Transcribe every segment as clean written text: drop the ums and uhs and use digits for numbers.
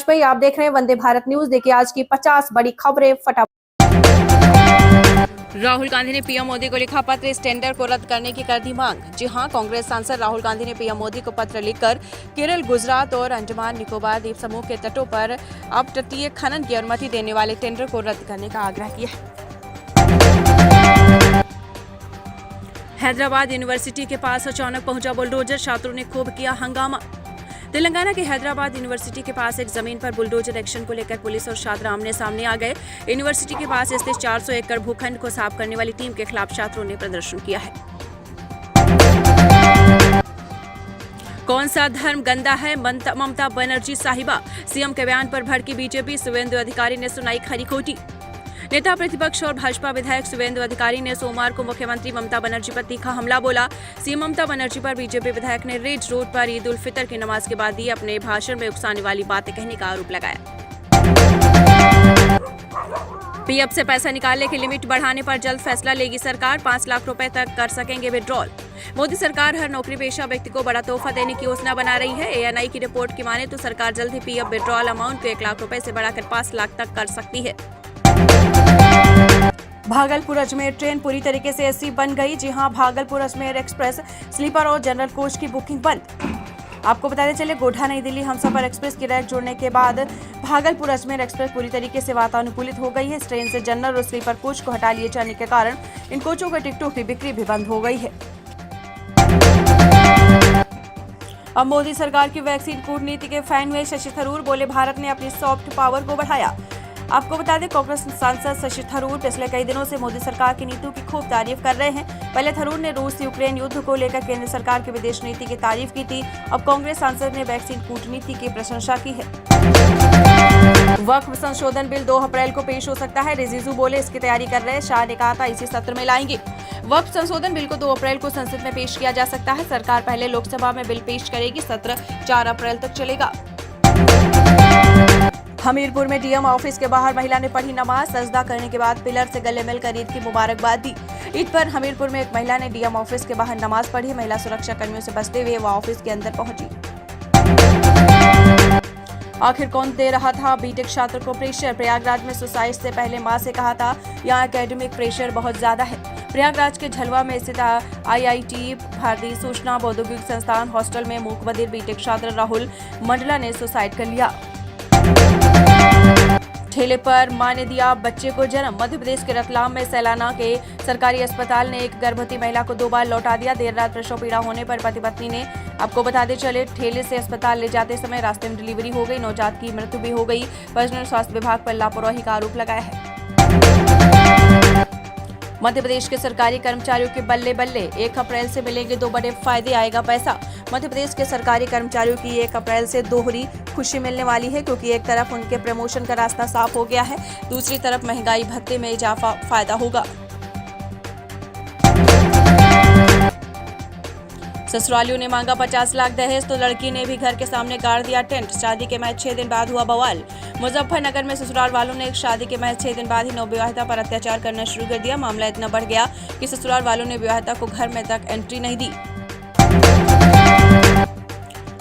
वाजपेयी। आप देख रहे हैं वंदे भारत न्यूज। देखिए आज की 50 बड़ी खबरें फटाफट। राहुल गांधी ने पीएम मोदी को लिखा पत्र, इस टेंडर को रद्द करने की कर दी मांग। जी हां, कांग्रेस सांसद राहुल गांधी ने पीएम मोदी को पत्र लिखकर केरल, गुजरात और अंडमान निकोबार द्वीप समूह के तटों पर अपतटीय खनन की अनुमति देने वाले टेंडर को रद्द करने का आग्रह किया है। हैदराबाद यूनिवर्सिटी के पास अचानक पहुंचा बुलडोजर, छात्रों ने खूब किया हंगामा। तेलंगाना के हैदराबाद यूनिवर्सिटी के पास एक जमीन पर बुलडोजर एक्शन को लेकर पुलिस और छात्र आमने सामने आ गए। यूनिवर्सिटी के पास स्थित 400 एकड़ भूखंड को साफ करने वाली टीम के खिलाफ छात्रों ने प्रदर्शन किया है। कौन सा धर्म गंदा है, ममता बनर्जी साहिबा। सीएम के बयान पर भड़की बीजेपी, शुवेंदु अधिकारी ने सुनाई खरी खोटी। नेता प्रतिपक्ष और भाजपा विधायक शुवेंदु अधिकारी ने सोमवार को मुख्यमंत्री ममता बनर्जी पर तीखा हमला बोला। सीएम ममता बनर्जी पर बीजेपी विधायक ने रिज रोड पर ईद उल फितर की नमाज के बाद ही अपने भाषण में उकसाने वाली बातें कहने का आरोप लगाया। पीएफ से पैसा निकालने की लिमिट बढ़ाने पर जल्द फैसला लेगी सरकार, 5 लाख रुपए तक कर सकेंगे विड्रॉल। मोदी सरकार हर नौकरी पेशा व्यक्ति को बड़ा तोहफा देने की योजना बना रही है। एएनआई की रिपोर्ट की माने तो सरकार जल्द ही पीएफ विड्रॉल अमाउंट को 1 लाख रुपए से बढ़ाकर 5 लाख तक कर सकती है। भागलपुर अजमेर ट्रेन पूरी तरीके से एसी बन गई। जी हां, भागलपुर अजमेर एक्सप्रेस स्लीपर और जनरल कोच की बुकिंग बंद। आपको बताते चले, गोढ़ा नई दिल्ली हमसफर एक्सप्रेस की रैक जोड़ने के बाद भागलपुर अजमेर एक्सप्रेस पूरी तरीके से वातानुकूलित हो गई है। इस ट्रेन से जनरल और स्लीपर कोच को हटा लिए जाने के कारण इन कोचों के टिकटों की बिक्री भी बंद हो गई है। अब मोदी सरकार की वैक्सीन कूटनीति के फैन हुए शशि थरूर, बोले भारत ने अपनी सॉफ्ट पावर को बढ़ाया। आपको बता दें, कांग्रेस सांसद शशि थरूर पिछले कई दिनों से मोदी सरकार की नीतियों की खूब तारीफ कर रहे हैं। पहले थरूर ने रूस यूक्रेन युद्ध को लेकर केंद्र सरकार की विदेश नीति की तारीफ की थी। अब कांग्रेस सांसद ने वैक्सीन कूटनीति की प्रशंसा की है। वक्फ संशोधन बिल 2 अप्रैल को पेश हो सकता है, रिजिजू बोले इसकी तैयारी कर रहे हैं। शाह ने कहा था इसी सत्र में लाएंगे। वक्फ संशोधन बिल को 2 अप्रैल को संसद में पेश किया जा सकता है। सरकार पहले लोकसभा में बिल पेश करेगी। सत्र 4 अप्रैल तक चलेगा। हमीरपुर में डीएम ऑफिस के बाहर महिला ने पढ़ी नमाज, सजदा करने के बाद पिलर से गले मिलकर ईद की मुबारकबाद दी। ईद पर हमीरपुर में एक महिला ने डीएम ऑफिस के बाहर नमाज पढ़ी। महिला सुरक्षा कर्मियों से बचते हुए वह ऑफिस के अंदर पहुंची। आखिर कौन दे रहा था बीटेक छात्र को प्रेशर। प्रयागराज में सुसाइड से पहले मां से कहा था यहाँ एकेडमिक प्रेशर बहुत ज्यादा है। प्रयागराज के झलवा में स्थित आईआईटी भारतीय सूचना औद्योगिक संस्थान हॉस्टल में मूक बधिर बीटेक छात्र राहुल मंडला ने सुसाइड कर लिया। ठेले पर मां ने दिया बच्चे को जन्म। मध्य प्रदेश के रतलाम में सैलाना के सरकारी अस्पताल ने एक गर्भवती महिला को 2 बार लौटा दिया। देर रात प्रसव पीड़ा होने पर पति पत्नी ने, आपको बताते चले, ठेले से अस्पताल ले जाते समय रास्ते में डिलीवरी हो गई। नवजात की मृत्यु भी हो गई। परिजनों ने स्वास्थ्य विभाग पर लापरवाही का आरोप लगाया है। मध्य प्रदेश के सरकारी कर्मचारियों के बल्ले बल्ले, 1 अप्रैल से मिलेंगे 2 बड़े फायदे, आएगा पैसा। मध्य प्रदेश के सरकारी कर्मचारियों की 1 अप्रैल से दोहरी खुशी मिलने वाली है, क्योंकि एक तरफ उनके प्रमोशन का रास्ता साफ हो गया है, दूसरी तरफ महंगाई भत्ते में इजाफा फायदा होगा। ससुरालियों ने मांगा 50 लाख दहेज तो लड़की ने भी घर के सामने गाड़ दिया टेंट। शादी के महज 6 दिन बाद हुआ बवाल। मुजफ्फरनगर में ससुराल वालों ने एक शादी के महज 6 दिन बाद ही नवविवाहिता पर अत्याचार करना शुरू कर दिया। मामला इतना बढ़ गया कि ससुराल वालों ने विवाहिता को घर में तक एंट्री नहीं दी।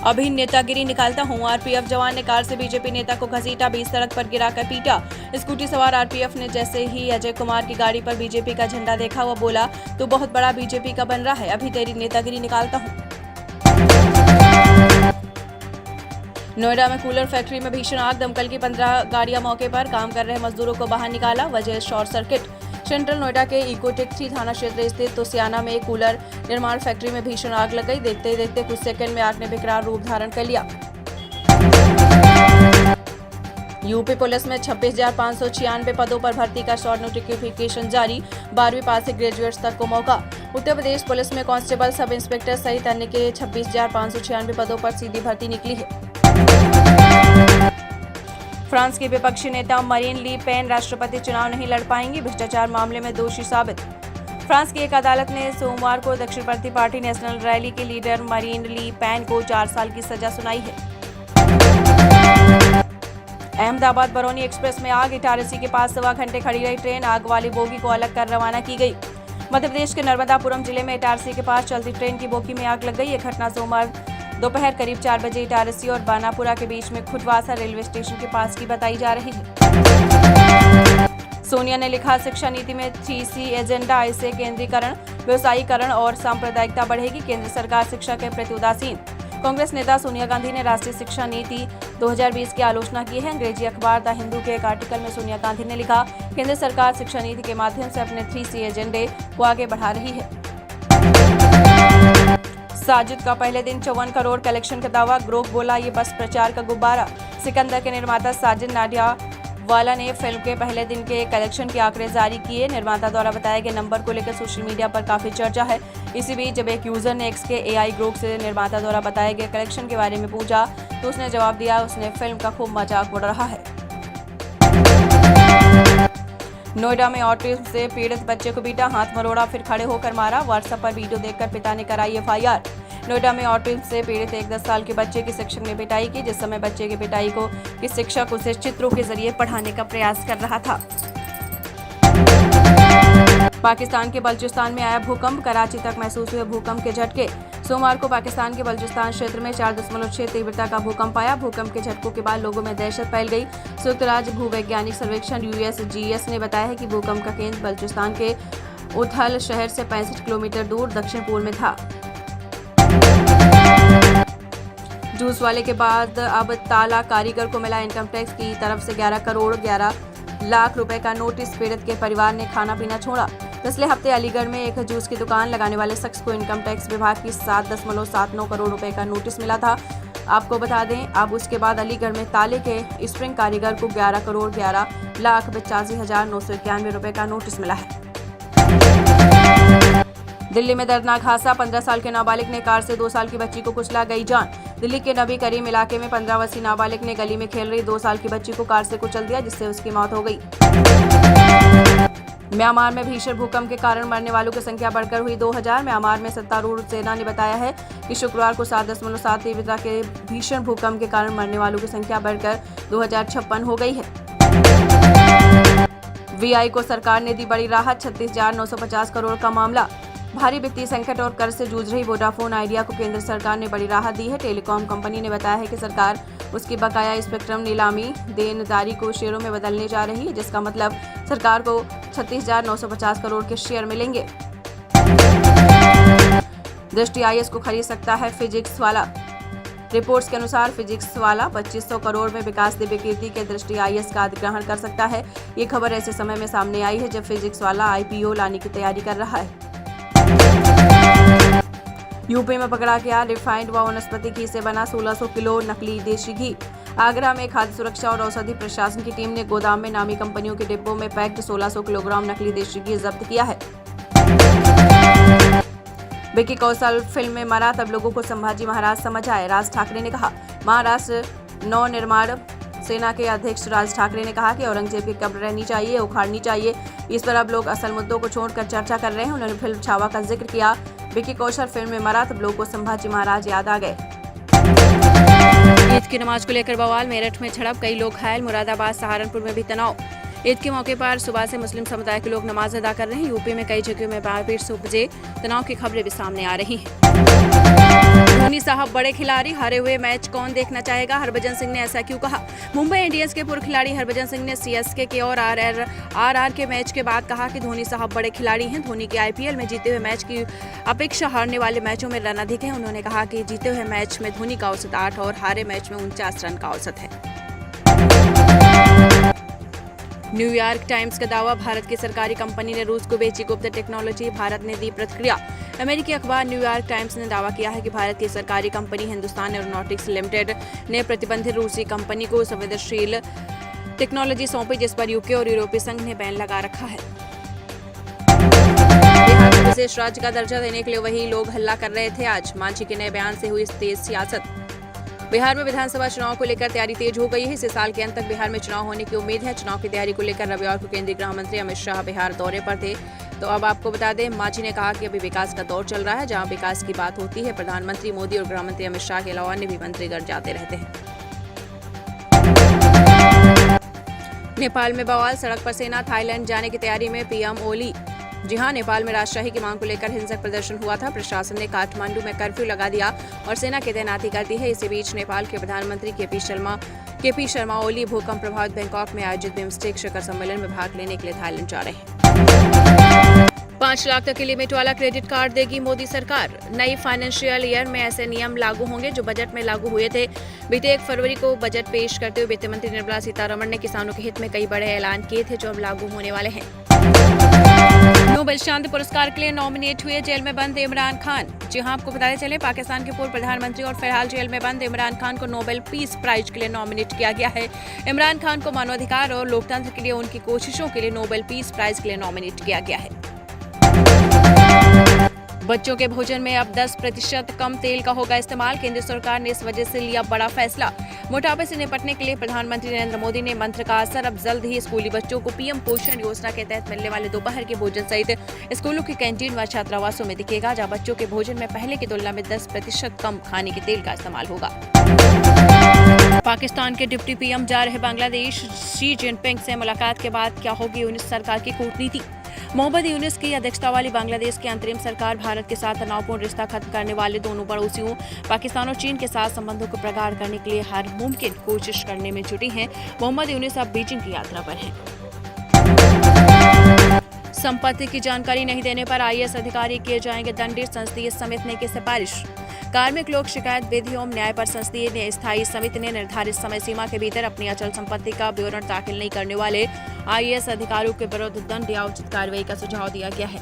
अभी नेतागिरी निकालता हूँ। आरपीएफ जवान ने कार से बीजेपी नेता को घसीटा, 20 सड़क पर गिराकर पीटा। स्कूटी सवार आरपीएफ ने जैसे ही अजय कुमार की गाड़ी पर बीजेपी का झंडा देखा, वह बोला तू बहुत बड़ा बीजेपी का बन रहा है, अभी तेरी नेतागिरी निकालता हूँ। नोएडा में कूलर फैक्ट्री में भीषण आग, दमकल की 15 गाड़ियां मौके पर, काम कर रहे मजदूरों को बाहर निकाला, वजह शॉर्ट सर्किट। सेंट्रल नोएडा के इकोटेक 3 थाना क्षेत्र स्थित तोसियाना में एक कूलर निर्माण फैक्ट्री में भीषण आग लग गई। देखते देखते कुछ सेकंड में आग ने विकराल रूप धारण कर लिया। यूपी पुलिस में 26,596 पदों पर भर्ती का शॉर्ट नोटिफिकेशन जारी, 12वीं पास से ग्रेजुएट्स तक को मौका। उत्तर प्रदेश पुलिस में कांस्टेबल, सब इंस्पेक्टर सहित अन्य के 26,596 पदों पर सीधी भर्ती निकली है। फ्रांस के विपक्षी नेता मरीन ली पेन राष्ट्रपति चुनाव नहीं लड़ पाएंगी, भ्रष्टाचार मामले में दोषी साबित। फ्रांस की एक अदालत ने सोमवार को दक्षिणपंथी पार्टी नेशनल रैली के लीडर मरीन ली पेन को 4 साल की सजा सुनाई है। अहमदाबाद बरौनी एक्सप्रेस में आग, इटारसी के पास 1.25 घंटे खड़ी रही ट्रेन, आग वाली बोगी को अलग कर रवाना की गई। मध्य प्रदेश के नर्मदापुरम जिले में इटारसी के पास चलती ट्रेन की बोगी में आग लग गई। यह घटना सोमवार दोपहर करीब 4 बजे इटारसी और बानापुरा के बीच में खुटवासा रेलवे स्टेशन के पास की बताई जा रही है। सोनिया ने लिखा, शिक्षा नीति में 3C एजेंडा, इससे केंद्रीकरण, व्यवसायीकरण और सांप्रदायिकता बढ़ेगी। केंद्र सरकार शिक्षा के प्रति उदासीन। कांग्रेस नेता सोनिया गांधी ने राष्ट्रीय शिक्षा नीति 2020 की आलोचना की है। अंग्रेजी अखबार द हिंदू के एक आर्टिकल में सोनिया गांधी ने लिखा, केंद्र सरकार शिक्षा नीति के माध्यम से अपने 3C एजेंडे को आगे बढ़ा रही है। साजिद का पहले दिन 54 करोड़ कलेक्शन का दावा, ग्रोक बोला ये बस प्रचार का गुब्बारा। सिकंदर के निर्माता साजिद नाडियाडवाला ने फिल्म के पहले दिन के कलेक्शन के आंकड़े जारी किए। निर्माता द्वारा बताए गए नंबर को लेकर सोशल मीडिया पर काफी चर्चा है। इसी बीच जब एक यूजर ने एक्स के AI ग्रोक से निर्माता द्वारा बताए गए कलेक्शन के बारे में पूछा तो उसने जवाब दिया, उसने फिल्म का खूब मजाक उड़ा रहा है। नोएडा में ऑटिज्म से पीड़ित बच्चे को पीटा, हाथ मरोड़ा फिर खड़े होकर मारा। व्हाट्सएप पर वीडियो देखकर पिता ने कराई FIR। नोएडा में ऑटिज्म से पीड़ित एक 10 साल के बच्चे की शिक्षक ने पिटाई की। जिस समय बच्चे की पिटाई को कि शिक्षक उसे चित्रों के जरिए पढ़ाने का प्रयास कर रहा था। पाकिस्तान के बलूचिस्तान में आया भूकंप, कराची तक महसूस हुए भूकंप के झटके। सोमवार को पाकिस्तान के बलूचिस्तान क्षेत्र में 4.6 तीव्रता का भूकंप आया। भूकंप के झटकों के बाद लोगों में दहशत फैल गई। संयुक्त राज्य भूवैज्ञानिक सर्वेक्षण USGS ने बताया है कि भूकंप का केंद्र बलूचिस्तान के उथल शहर से 65 किलोमीटर दूर दक्षिण पूर्व में था। जूस वाले के बाद अब ताला कारीगर को मिला इनकम टैक्स की तरफ से 11 करोड़ 11 लाख रुपए का नोटिस। पीड़ित के परिवार ने खाना पीना छोड़ा। पिछले हफ्ते अलीगढ़ में एक जूस की दुकान लगाने वाले शख्स को इनकम टैक्स विभाग की 7.79 करोड़ रुपए का नोटिस मिला था। आपको बता दें, अब उसके बाद अलीगढ़ में ताले के स्प्रिंग कारीगर को 11 करोड़ 11 लाख 85,991 रुपए का नोटिस मिला है। दिल्ली में दर्दनाक हादसा, 15 साल के नाबालिग ने कार से 2 साल की बच्ची को कुचला, गई जान। दिल्ली के नबी करीम इलाके में 15 वर्षीय नाबालिग ने गली में खेल रही 2 साल की बच्ची को कार से कुचल दिया, जिससे उसकी मौत हो गई। म्यांमार में भीषण भूकंप के कारण मरने वालों की संख्या बढ़कर हुई 2000। म्यांमार में सत्तारूढ़ सेना ने बताया है कि शुक्रवार को 7.7 तीव्रता के भीषण भूकंप के कारण मरने वालों की संख्या बढ़कर 2056 हो गई है। VI को सरकार ने दी बड़ी राहत, 36,950 करोड़ का मामला। भारी वित्तीय संकट और कर्ज से जूझ रही वोडाफोन आइडिया को केंद्र सरकार ने बड़ी राहत दी है। टेलीकॉम कंपनी ने बताया है कि सरकार उसकी बकाया स्पेक्ट्रम नीलामी देनदारी को शेयरों में बदलने जा रही है, जिसका मतलब सरकार को 36,950 करोड़ के शेयर मिलेंगे। दृष्टि IS को खरीद सकता है फिजिक्स वाला। रिपोर्ट्स के अनुसार फिजिक्स वाला 2500 करोड़ में विकास दिव्य कीर्ति के दृष्टि IS का अधिग्रहण कर सकता है। ये खबर ऐसे समय में सामने आई है जब फिजिक्स वाला IPO लाने की तैयारी कर रहा है। यूपी में पकड़ा गया रिफाइंड व वनस्पति घी से बना 1600 किलो नकली देशी घी। आगरा में खाद्य सुरक्षा और औषधि प्रशासन की टीम ने गोदाम में नामी कंपनियों के डिब्बों में पैक्ड 1600 किलोग्राम नकली देशी घी जब्त किया है। विकी कौशल फिल्म में मरा, तब लोगों को संभाजी महाराज समझ आए, राज ठाकरे ने कहा। महाराष्ट्र नवनिर्माण सेना के अध्यक्ष राज ठाकरे ने कहा कि औरंगजेब की कब्र रहनी चाहिए, उखाड़नी चाहिए। इस पर अब लोग असल मुद्दों को छोड़कर चर्चा कर रहे हैं। उन्होंने फिल्म छावा का जिक्र किया। विकी कौशल फिल्म में मरा, तब लोगों को संभाजी महाराज याद आ गए। ईद की नमाज को लेकर बवाल, मेरठ में झड़प, कई लोग घायल। मुरादाबाद सहारनपुर में भी तनाव। ईद के मौके पर सुबह से मुस्लिम समुदाय के लोग नमाज अदा कर रहे हैं। यूपी में कई जगहों में मारपीट से उपजे तनाव की खबरें भी सामने आ रही हैं। धोनी साहब बड़े खिलाड़ी, हारे हुए मैच कौन देखना चाहेगा, हरभजन सिंह ने ऐसा क्यों कहा। मुंबई इंडियंस के पूर्व खिलाड़ी हरभजन सिंह ने CSK के और RR के मैच के बाद कहा कि धोनी साहब बड़े खिलाड़ी हैं। धोनी के IPL में जीते हुए मैच की अपेक्षा हारने वाले मैचों में रन अधिक है। उन्होंने कहा कि जीते हुए मैच में धोनी का औसत 8 और हारे मैच में 49 रन का औसत है। न्यूयॉर्क टाइम्स का दावा, भारत की सरकारी कंपनी ने रूस को बेची गुप्त टेक्नोलॉजी, भारत ने दी प्रतिक्रिया। अमेरिकी अखबार न्यूयॉर्क टाइम्स ने दावा किया है कि भारत की सरकारी कंपनी हिंदुस्तान एरोनॉटिक्स लिमिटेड ने प्रतिबंधित रूसी कंपनी को संवेदनशील टेक्नोलॉजी सौंपी, जिस पर यूके और यूरोपीय संघ ने बैन लगा रखा है। बिहार को विशेष राज्य का दर्जा देने के लिए वही लोग हल्ला कर रहे थे। आज मांझी के नए बयान से हुई तेज सियासत। बिहार में विधानसभा चुनाव को लेकर तैयारी तेज हो गई है। इस साल के अंत तक बिहार में चुनाव होने की उम्मीद है। चुनाव की तैयारी को लेकर रविवार को केंद्रीय गृह मंत्री अमित शाह बिहार दौरे पर थे। तो अब आपको बता दें, मांझी ने कहा कि अभी विकास का दौर चल रहा है। जहां विकास की बात होती है, प्रधानमंत्री मोदी और गृह मंत्री अमित शाह के अलावा अन्य भी मंत्रीगण जाते रहते हैं। नेपाल में बवाल, सड़क पर सेना, थाईलैंड जाने की तैयारी में PM ओली। जी हां, नेपाल में राजशाही की मांग को लेकर हिंसक प्रदर्शन हुआ था। प्रशासन ने काठमांडू में कर्फ्यू लगा दिया और सेना की तैनाती कर दी है। इसी बीच नेपाल के प्रधानमंत्री केपी शर्मा ओली भूकंप प्रभावित बैंकॉक में आयोजित बिम्स्टेक शिखर सम्मेलन में भाग लेने के लिए थाईलैंड जा रहे हैं। 5 लाख तक की लिमिट वाला क्रेडिट कार्ड देगी मोदी सरकार। नई फाइनेंशियल ईयर में ऐसे नियम लागू होंगे जो बजट में लागू हुए थे। बीते 1 फरवरी को बजट पेश करते हुए वित्त मंत्री निर्मला सीतारमण ने किसानों के हित में कई बड़े ऐलान किए थे जो अब लागू होने वाले हैं। नोबेल शांति पुरस्कार के लिए नॉमिनेट हुए जेल में बंद इमरान खान। जी हां, आपको बताते चले पाकिस्तान के पूर्व प्रधानमंत्री और फिलहाल जेल में बंद इमरान खान को नोबेल पीस प्राइज के लिए नॉमिनेट किया गया है। इमरान खान को मानवाधिकार और लोकतंत्र के लिए उनकी कोशिशों के लिए नोबेल पीस प्राइज के लिए नॉमिनेट किया गया है। बच्चों के भोजन में अब 10% कम तेल का होगा इस्तेमाल। केंद्र सरकार ने इस वजह से लिया बड़ा फैसला। मोटापे से निपटने के लिए प्रधानमंत्री नरेंद्र मोदी ने मंत्र का असर। अब जल्द ही स्कूली बच्चों को पीएम पोषण योजना के तहत मिलने वाले दोपहर के भोजन सहित स्कूलों की कैंटीन व छात्रावासों में दिखेगा, जहां बच्चों के भोजन में पहले की तुलना में 10% कम खाने के तेल का इस्तेमाल होगा। पाकिस्तान के डिप्टी पीएम जा रहे बांग्लादेश। शी जिनपिंग से मुलाकात के बाद क्या होगी यूनुस सरकार की कूटनीति। मोहम्मद यूनुस की अध्यक्षता वाली बांग्लादेश की अंतरिम सरकार भारत के साथ तनावपूर्ण रिश्ता खत्म करने वाले दोनों पड़ोसियों पाकिस्तान और चीन के साथ संबंधों को प्रगाढ़ करने के लिए हर मुमकिन कोशिश करने में जुटी हैं। मोहम्मद यूनुस अब बीजिंग की यात्रा पर हैं। संपत्ति की जानकारी नहीं देने पर आईएएस अधिकारी किए जाएंगे दंडित। संसदीय समिति ने की सिफारिश। कार्मिक लोक शिकायत विधि एवं न्याय पर संसदीय स्थायी समिति ने निर्धारित समय सीमा के भीतर अपनी अचल संपत्ति का विवरण दाखिल नहीं करने वाले आईएएस अधिकारियों के विरुद्ध दंड या उचित कार्रवाई का सुझाव दिया गया है।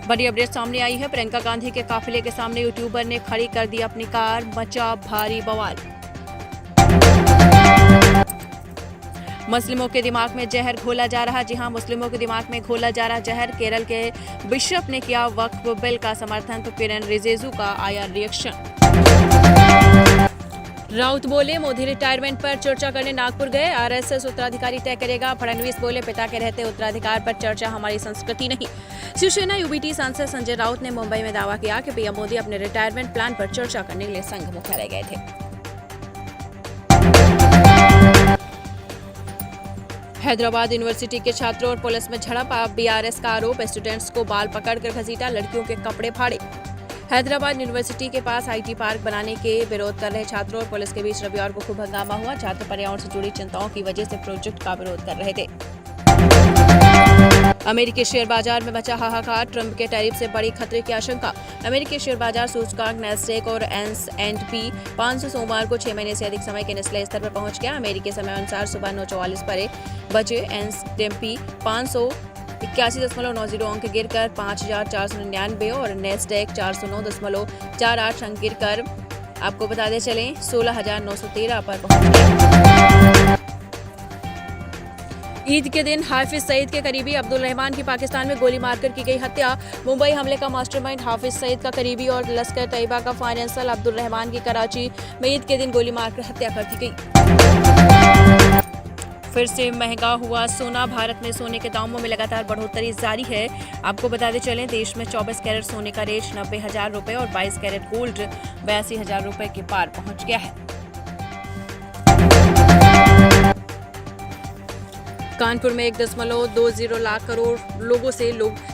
बड़ी अपडेट सामने आई है। प्रियंका गांधी के काफिले के सामने यूट्यूबर ने खड़ी कर दी अपनी कार, मचा भारी बवाल। मुस्लिमों के दिमाग में जहर घोला जा रहा। जी हां, मुस्लिमों के दिमाग में घोला जा रहा जहर। केरल के बिशप ने किया वक्फ बिल का समर्थन तो किरण रिजिजू का आया रिएक्शन। राउत बोले मोदी रिटायरमेंट पर चर्चा करने नागपुर गए। आरएसएस उत्तराधिकारी तय करेगा। फडणवीस बोले पिता के रहते उत्तराधिकार पर चर्चा हमारी संस्कृति नहीं। शिवसेना यूबीटी सांसद संजय राउत ने मुंबई में दावा किया कि पीएम मोदी अपने रिटायरमेंट प्लान पर चर्चा करने के लिए संघ मुख्यालय गए थे। हैदराबाद यूनिवर्सिटी के छात्रों और पुलिस में झड़प। बीआरएस का आरोप, स्टूडेंट्स को बाल पकड़कर घसीटा, लड़कियों के कपड़े फाड़े। हैदराबाद यूनिवर्सिटी के पास आईटी पार्क बनाने के विरोध कर रहे छात्रों और पुलिस के बीच रविवार को खूब हंगामा हुआ। छात्र पर्यावरण से जुड़ी चिंताओं की वजह से प्रोजेक्ट का विरोध कर रहे थे। अमेरिकी शेयर बाजार में मचा हाहाकार। ट्रंप के टैरिफ से बड़ी खतरे की आशंका। अमेरिकी शेयर बाजार सूचकांक नैस्डैक और S&P 500 सोमवार को 6 महीने से अधिक समय के निचले स्तर पर पहुंच गया। अमेरिकी समय अनुसार सुबह 9:44 पर बजे S&P 500 81.90 अंक गिरकर 5,499 और नेस्डैक 409.48 अंक गिरकर आपको बताते चलें 16,913 पर पहुंच गया। ईद के दिन हाफिज सईद के करीबी अब्दुल रहमान की पाकिस्तान में गोली मारकर की गई हत्या। मुंबई हमले का मास्टरमाइंड हाफिज सईद का करीबी और लश्कर तैयबा का फाइनेंशियल अब्दुल रहमान की कराची में ईद के दिन गोली मारकर हत्या कर दी गई। फिर से महंगा हुआ सोना। भारत में सोने के दामों में लगातार बढ़ोतरी जारी है। आपको बताते चलें देश में 24 कैरेट सोने का रेट 90,000 रुपए और 22 कैरेट गोल्ड 82,000 रुपए के पार पहुंच गया है। कानपुर में 1.20 लाख करोड़ लोगों से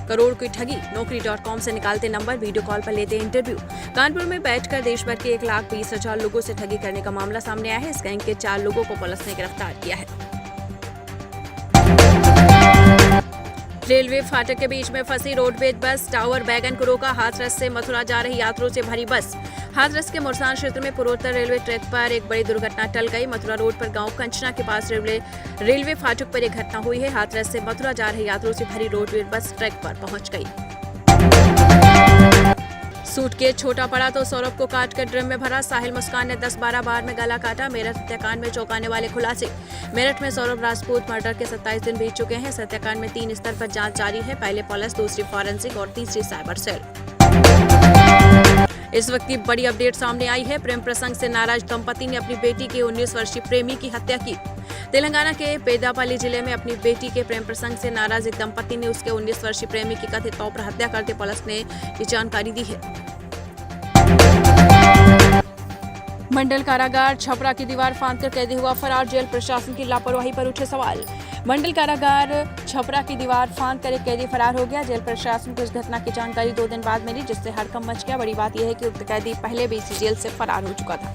करोड़ की ठगी। नौकरी.com से निकालते नंबर, वीडियो कॉल पर लेते इंटरव्यू। कानपुर में बैठकर देश भर के 1,20,000 लोगों से ठगी करने का मामला सामने आया है। इस गैंग के 4 लोगों को पुलिस ने गिरफ्तार किया है। रेलवे फाटक के बीच में फंसी रोडवेज बस, टावर वैगन को रोका। हाथरस से मथुरा जा रही यात्रियों से भरी बस। हाथरस के मुरसान क्षेत्र में पूर्वोत्तर रेलवे ट्रैक पर एक बड़ी दुर्घटना टल गई। मथुरा रोड पर गांव कंचना के पास रेलवे फाटक पर एक घटना हुई है। हाथरस से मथुरा जा रही यात्रियों से भरी रोडवेज बस ट्रैक पर पहुंच गई। सूटकेस छोटा पड़ा तो सौरभ को काटकर ड्रम में भरा। साहिल मुस्कान ने 10-12 बार में गला काटा। मेरठ हत्याकांड में चौंकाने वाले खुलासे। मेरठ में सौरभ राजपूत मर्डर के 27 दिन बीत चुके हैं। इस हत्याकांड में 3 स्तर पर जांच जारी है। पहले पुलिस, दूसरी फॉरेंसिक और तीसरी साइबर सेल। इस वक्त की बड़ी अपडेट सामने आई है। प्रेम प्रसंग से नाराज दंपति ने अपनी बेटी के 19 वर्षीय प्रेमी की हत्या की। तेलंगाना के पेदापल्ली जिले में अपनी बेटी के प्रेम प्रसंग से नाराज एक दंपति ने उसके 19 वर्षीय प्रेमी की कथित तौर पर हत्या करते पुलिस ने ये जानकारी दी है। मंडल कारागार छपरा की दीवार फांदकर कैदी हुआ फरार, जेल प्रशासन की लापरवाही पर उठे सवाल। मंडल कारागार छपरा की दीवार फांदकर एक कैदी फरार हो गया। जेल प्रशासन को इस घटना की जानकारी 2 दिन बाद मिली, जिससे हड़कंप मच गया। बड़ी बात यह है कि उक्त कैदी पहले भी इसी जेल से फरार हो चुका था।